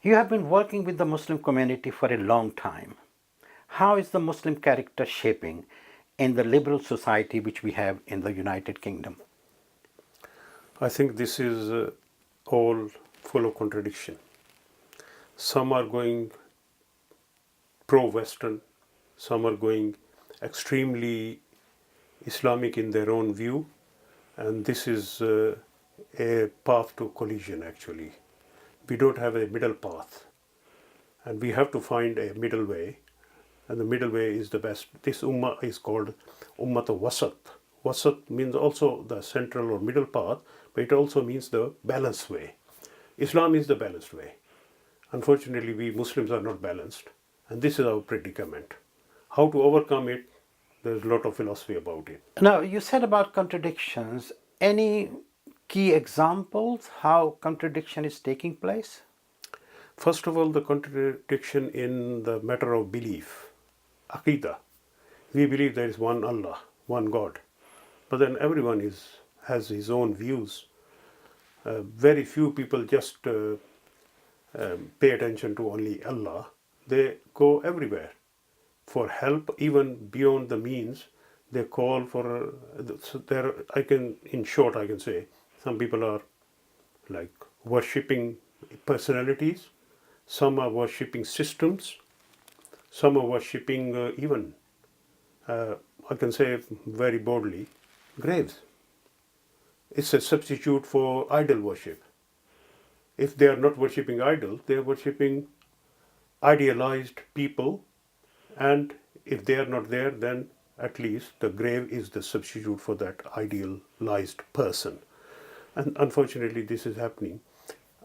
You have been working with the Muslim community for a long time. How is the Muslim character shaping in the liberal society which we have in the United Kingdom? I think this is all full of contradiction. Some are going pro-Western, some are going extremely Islamic in their own view, and this is a path to collision actually. We don't have a middle path, and we have to find a middle way, and the middle way is the best. This ummah is called Ummat Wasat. Wasat means also the central or middle path, but it also means the balanced way. Islam is the balanced way. Unfortunately, we Muslims are not balanced, and this is our predicament. How to overcome it, there's a lot of philosophy about it. Now, you said about contradictions. Any key examples how contradiction is taking place? First of all, the contradiction in the matter of belief, Aqidah. We believe there is one Allah, one God, but then everyone has his own views. Very few people just pay attention to only Allah. They go everywhere for help, even beyond the means. They call for. So there, in short, I can say, some people are like worshipping personalities. Some are worshipping systems. Some are worshipping even. I can say very boldly, graves. It's a substitute for idol worship. If they are not worshipping idols, they are worshipping idealized people, and if they are not there, then at least the grave is the substitute for that idealized person. And unfortunately, this is happening.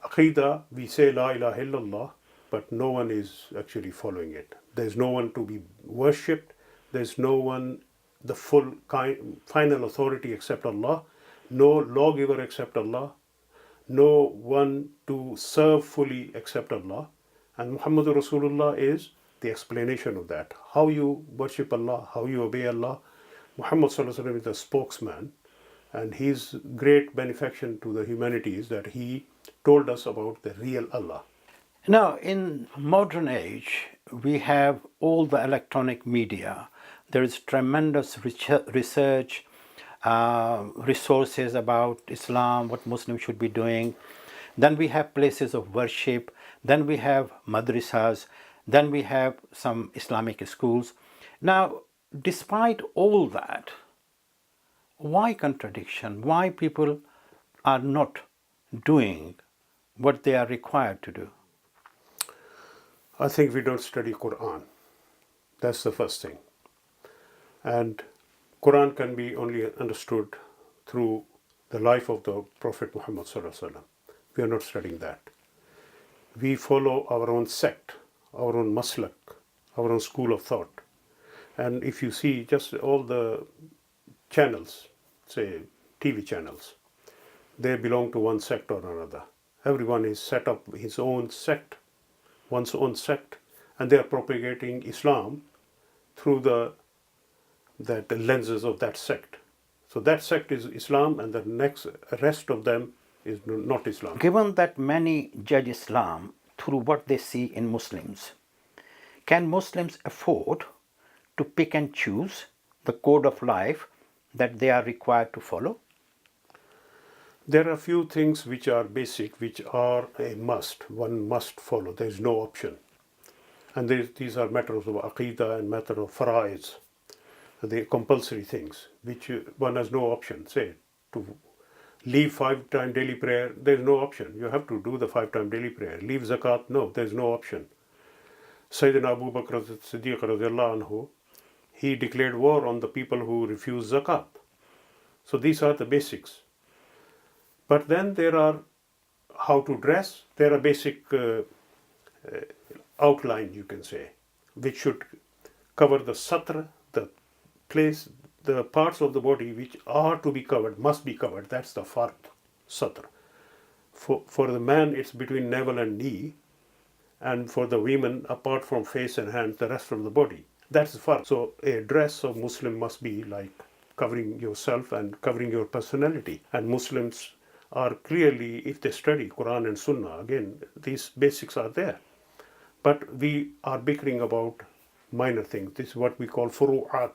Aqidah, we say La ilaha illallah, but no one is actually following it. There's no one to be worshipped. There's no one, the final authority except Allah. No lawgiver except Allah. No one to serve fully except Allah. And Muhammadur Rasulullah is the explanation of that. How you worship Allah, how you obey Allah. Muhammad Sallallahu Alaihi Wasallam is the spokesman, and his great benefaction to the humanity is that he told us about the real Allah. Now, in modern age, we have all the electronic media. There is tremendous research, resources about Islam, what Muslims should be doing. Then we have places of worship. Then we have madrasas. Then we have some Islamic schools. Now, despite all that, why contradiction? Why people are not doing what they are required to do? I think we don't study Quran. That's the first thing. And Quran can be only understood through the life of the Prophet Muhammad Sallallahu Alaihi Wasallam. We are not studying that. We follow our own sect, our own maslak, our own school of thought. And if you see just all the channels, say TV channels, they belong to one sect or another. Everyone is set up his own sect, one's own sect, and they are propagating Islam through the lenses of that sect. So that sect is Islam, and the rest of them is not Islam. Given that many judge Islam through what they see in Muslims, can Muslims afford to pick and choose the code of life that they are required to follow? There are a few things which are basic, which are a must. One must follow. There is no option. And these are matters of aqidah and matter of faraids, the compulsory things, which one has no option. Say, to leave 5-time daily prayer, there is no option. You have to do the 5-time daily prayer. Leave zakat, no, there is no option. Sayyidina Abu Bakr as-Siddiq radiallahu anhu, he declared war on the people who refuse zakat. So these are the basics. But then there are how to dress. There are basic outline, you can say, which should cover the satr, the parts of the body which are to be covered, must be covered. That's the fard, satr. For the man, it's between navel and knee, and for the women, apart from face and hands, the rest of the body. That's the fard. So a dress of Muslim must be like covering yourself and covering your personality. And Muslims are clearly, if they study Quran and Sunnah, again, these basics are there. But we are bickering about minor things. This is what we call furu'at,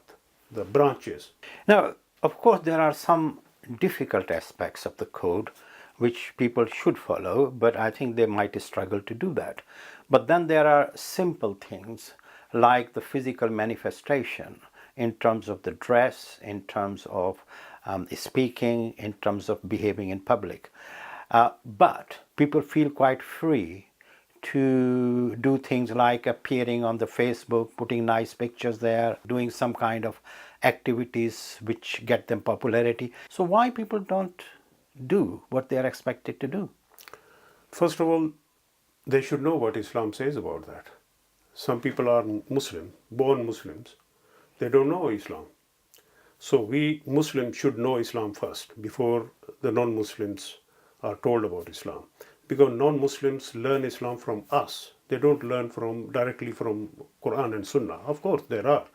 the branches. Now, of course, there are some difficult aspects of the code which people should follow, but I think they might struggle to do that. But then there are simple things like the physical manifestation in terms of the dress, in terms of speaking, in terms of behaving in public. But people feel quite free to do things like appearing on the Facebook, putting nice pictures there, doing some kind of activities which get them popularity. So why people don't do what they are expected to do? First of all, they should know what Islam says about that. Some people are Muslim, born Muslims. They don't know Islam. So we Muslims should know Islam first before the non-Muslims are told about Islam. Because non-Muslims learn Islam from us. They don't learn directly from Quran and Sunnah. Of course, there are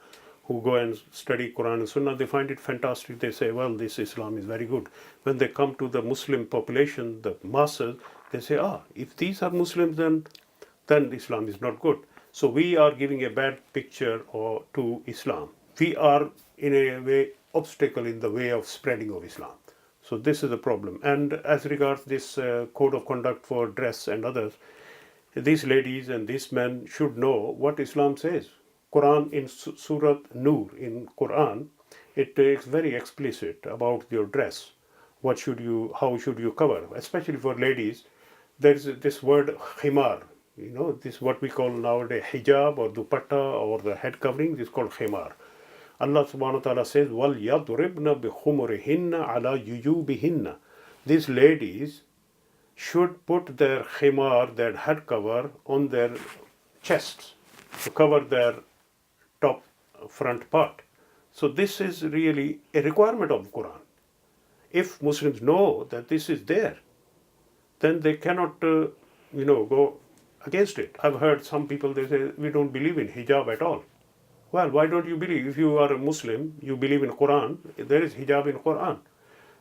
who go and study Quran and Sunnah. They find it fantastic. They say, well, this Islam is very good. When they come to the Muslim population, the masses, they say, if these are Muslims, then Islam is not good. So we are giving a bad picture to Islam. We are, in a way, obstacle in the way of spreading of Islam. So this is the problem. And as regards this code of conduct for dress and others, these ladies and these men should know what Islam says. Quran in Surah Nur in Quran, it is very explicit about your dress. How should you cover? Especially for ladies, there is this word khimar. This is what we call nowadays hijab or dupatta or the head covering. This is called khimar. Allah subhanahu wa ta'ala says, وَلْيَضْرِبْنَ بِخُمُرِهِنَّ عَلَى يُجُوبِهِنَّ. These ladies should put their khimar, their head cover, on their chests to cover their top front part. So this is really a requirement of the Quran. If Muslims know that this is there, then they cannot, go against it. I've heard some people, they say, we don't believe in hijab at all. Well, why don't you believe? If you are a Muslim, you believe in Quran, there is hijab in Quran.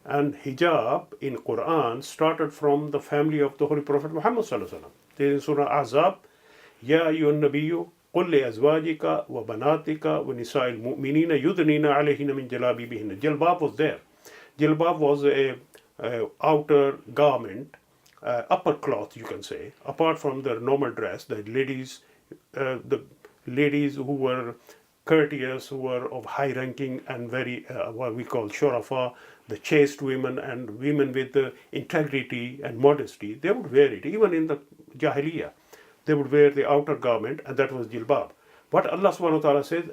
And hijab in Quran started from the family of the Holy Prophet Muhammad sallallahu alaihi wasallam. There is Surah Ahzab, Ya ayyuhan nabiyyu, qul li azwajika wa banatika wa nisa'il mu'minina yudnina alayhinna min jalabibihinna. Jilbab was there. Jilbab was a outer garment, upper cloth, you can say, apart from their normal dress. The ladies who were courteous, who were of high ranking and very, what we call shurafa, the chaste women and women with integrity and modesty, they would wear it. Even in the Jahiliyyah, they would wear the outer garment, and that was jilbab. But Allah subhanahu wa ta'ala says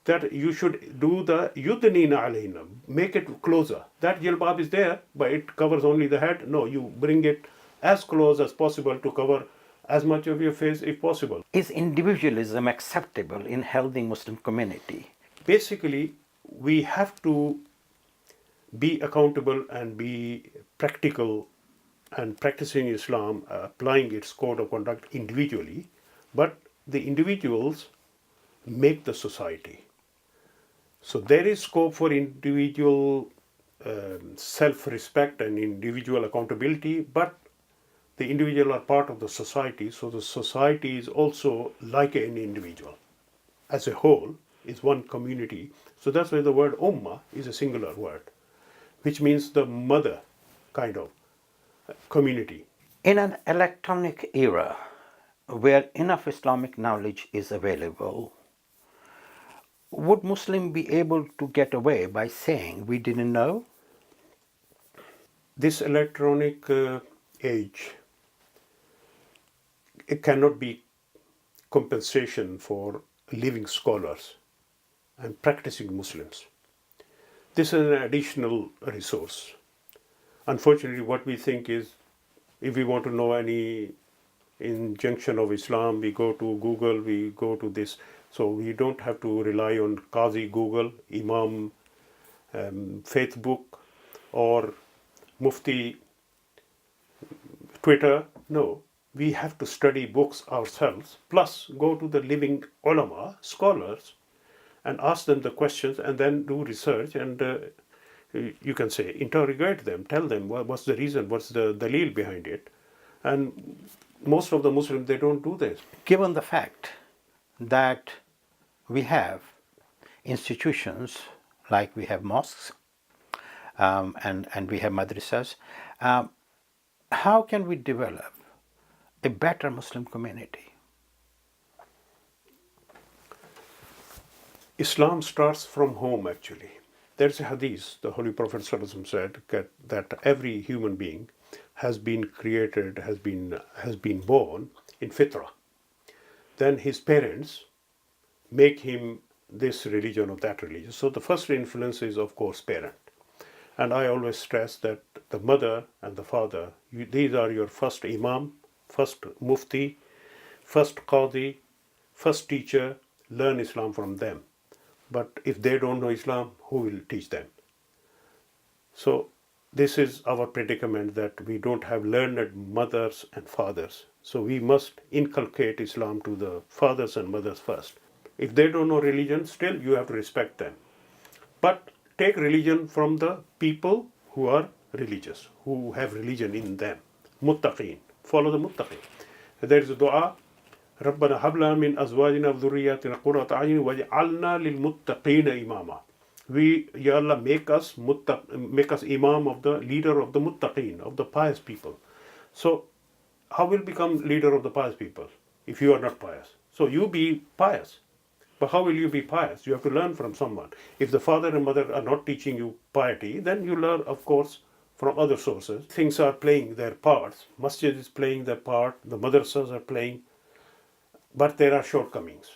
that you should do the yudnina alayna, make it closer. That jilbab is there, but it covers only the head. No, you bring it as close as possible to cover as much of your face if possible. Is individualism acceptable in healthy Muslim community? Basically, we have to be accountable and be practical and practicing Islam, applying its code of conduct individually, but the individuals make the society. So there is scope for individual self-respect and individual accountability, but the individual are part of the society, so the society is also like an individual. As a whole, is one community. So that's why the word ummah is a singular word, which means the mother kind of community. In an electronic era where enough Islamic knowledge is available, would Muslim be able to get away by saying we didn't know? This electronic age, it cannot be compensation for living scholars and practicing Muslims. This is an additional resource. Unfortunately, what we think is, if we want to know any injunction of Islam, we go to Google, we go to this. So we don't have to rely on Qazi Google, Imam Facebook, or Mufti Twitter. No, we have to study books ourselves, plus go to the living ulama, scholars, and ask them the questions, and then do research and you can say, interrogate them, tell them what's the reason, what's the dalil behind it. And most of the Muslims, they don't do this. Given the fact that we have institutions like we have mosques and we have madrasas, how can we develop a better Muslim community? Islam starts from home, actually. There's a hadith, the Holy Prophet ﷺ said that every human being has been created, has been born in fitrah. Then his parents make him this religion or that religion. So the first influence is, of course, parent. And I always stress that the mother and the father, these are your first imam, first mufti, first qadi, first teacher. Learn Islam from them. But if they don't know Islam, who will teach them? So this is our predicament, that we don't have learned mothers and fathers. So we must inculcate Islam to the fathers and mothers first. If they don't know religion, still you have to respect them. But take religion from the people who are religious, who have religion in them. Muttaqeen. Follow the muttaqeen. There is a dua. ربنا هب لنا من أزواجنا وذرياتنا قرة أعين واجعلنا للمتقين إماما. Ya Allah, make us imam of the leader of the muttaqeen, of the pious people. So how will become leader of the pious people if you are not pious? So you be pious. But how will you be pious? You have to learn from someone. If the father and mother are not teaching you piety, then you learn, of course, from other sources. Things are playing their parts. Masjid is playing their part. The madrasas are playing. But there are shortcomings.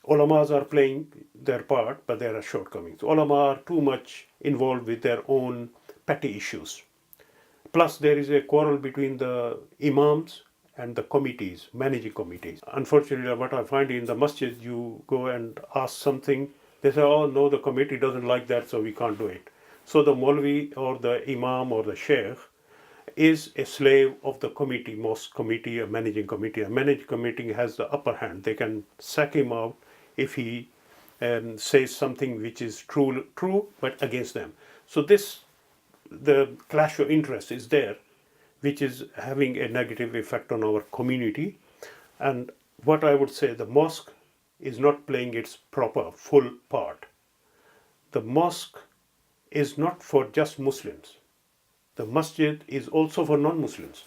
Ulamas are playing their part, but there are shortcomings. Ulama are too much involved with their own petty issues. Plus, there is a quarrel between the imams and the committees, managing committees. Unfortunately, what I find in the masjid, you go and ask something, they say, oh no, the committee doesn't like that, so we can't do it. So the Maulvi or the imam or the sheikh is a slave of the committee, mosque committee, a managing committee. A managing committee has the upper hand. They can sack him out if he says something which is true, but against them. So the clash of interest is there, which is having a negative effect on our community. And what I would say, the mosque is not playing its proper, full part. The mosque is not for just Muslims. The masjid is also for non-Muslims.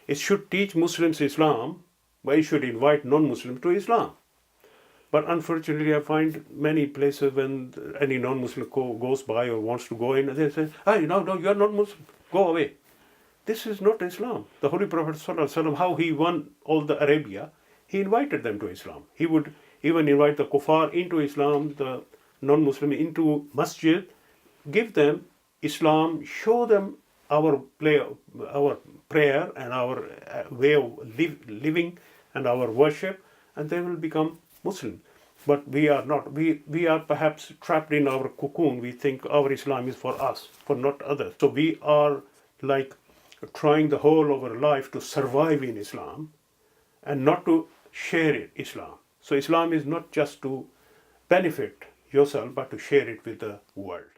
It should teach Muslims Islam, but it should invite non-Muslims to Islam. But unfortunately, I find many places when any non-Muslim goes by or wants to go in, they say, hey, no, you are not Muslim, go away. This is not Islam. The Holy Prophet ﷺ, how he won all the Arabia, he invited them to Islam. He would even invite the kuffar into Islam, the non-Muslim into masjid, give them Islam, show them our prayer and our way of living and our worship, and they will become Muslim. But we are not. We are perhaps trapped in our cocoon. We think our Islam is for us, for not others. So we are like trying the whole of our life to survive in Islam and not to share it, Islam. So Islam is not just to benefit yourself, but to share it with the world.